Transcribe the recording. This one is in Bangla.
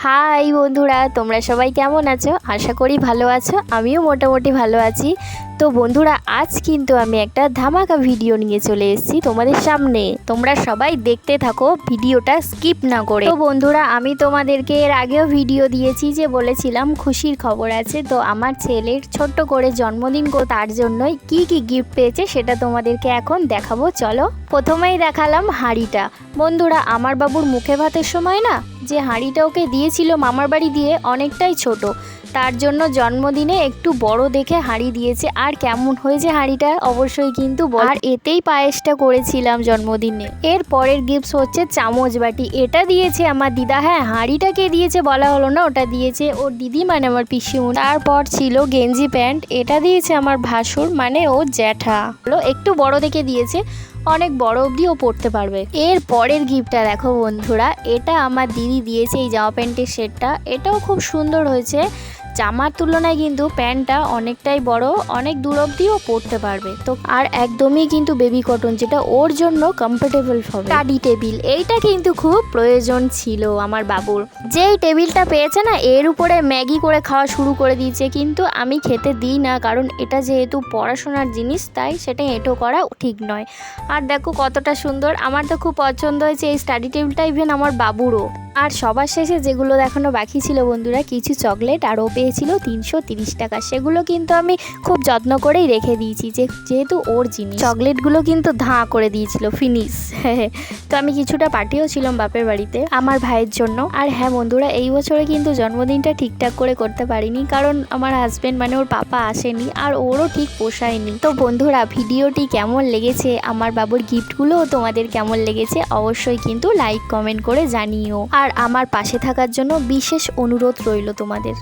হাই বন্ধুরা, তোমরা সবাই কেমন আছো? আশা করি ভালো আছো। আমিও মোটামুটি ভালো আছি। তো বন্ধুরা, আজ কিন্তু আমি একটা ধামাকা ভিডিও নিয়ে চলে এসেছি তোমাদের সামনে। তোমরা সবাই দেখতে থাকো, ভিডিওটা স্কিপ না করে। তো বন্ধুরা, আমি তোমাদেরকে এর আগেও ভিডিও দিয়েছি যে বলেছিলাম খুশির খবর আছে। তো আমার ছেলের ছোট্ট করে জন্মদিন, তার জন্যই কি কি গিফট পেয়েছে সেটা তোমাদেরকে এখন দেখাবো। চলো, প্রথমেই দেখালাম হাঁড়িটা। বন্ধুরা, আমার বাবুর মুখে ভাতের সময় না যে হাঁড়িটা ওকে দিয়েছিল মামার বাড়ি দিয়ে, অনেকটাই ছোট, তার জন্য জন্মদিনে একটু বড় দেখে হাঁড়ি দিয়েছে। আর কেমন হয়েছে হাঁড়িটা অবশ্যই কিন্তু বল। আর এতেই পায়েসটা করেছিলাম জন্মদিনে। এর পরের গিফট হচ্ছে চামচ বাটি। এটা দিয়েছে আমার দিদা। হ্যাঁ, হাঁড়িটা কে দিয়েছে বলা হলো না, ওটা দিয়েছে ওর দিদি মানে আমার পিসিমণি। তারপর ছিল গেঞ্জি প্যান্ট, এটা দিয়েছে আমার ভাসুর মানে ওর জ্যাঠা। একটু বড় দেখে দিয়েছে, অনেক বড় অবধিও পড়তে পারবে। এর পরের গিফটটা দেখো বন্ধুরা, এটা আমার দিদি দিয়েছে এই জামা প্যান্টের সেটটা। এটাও খুব সুন্দর হয়েছে। জামার তুলনায় কিন্তু প্যান্টটা অনেকটাই বড়, অনেক দূর অবধিও পরতে পারবে। তো আর একদমই কিন্তু বেবি কটন, যেটা ওর জন্য কমফোর্টেবল হবে। স্টাডি টেবিল, এইটা কিন্তু খুব প্রয়োজন ছিল আমার বাবুর। যেই টেবিলটা পেয়েছে না, এর উপরে ম্যাগি করে খাওয়া শুরু করে দিয়েছে, কিন্তু আমি খেতে দিই না, কারণ এটা যেহেতু পড়াশোনার জিনিস, তাই সেটা এঁটো করা ঠিক নয়। আর দেখো কতটা সুন্দর, আমার তো খুব পছন্দ হয়েছে এই স্টাডি টেবিলটা, ইভেন আমার বাবুরও। আর সবার শেষে যেগুলো দেখানো বাকি ছিল বন্ধুরা, কিছু চকলেট, আর ও পেয়েছিল 330 টাকা। সেগুলো কিন্তু আমি খুব যত্ন করেই রেখে দিয়েছি, যেহেতু ওর জিনিস। চকলেটগুলো কিন্তু ধাঁ করে দিয়েছিল, ফিনিশ। তো আমি কিছুটা পাঠিয়েও ছিলাম বাপের বাড়িতে আমার ভাইয়ের জন্য। আর হ্যাঁ বন্ধুরা, এই বছরে কিন্তু জন্মদিনটা ঠিকঠাক করে করতে পারিনি, কারণ আমার হাজব্যান্ড মানে ওর পাপা আসেনি, আর ওরও ঠিক পোষায়নি। তো বন্ধুরা, ভিডিওটি কেমন লেগেছে, আমার বাবুর গিফটগুলোও তোমাদের কেমন লেগেছে অবশ্যই কিন্তু লাইক কমেন্ট করে জানিও। আর আমার পাশে থাকার জন্য বিশেষ অনুরোধ রইল তোমাদের।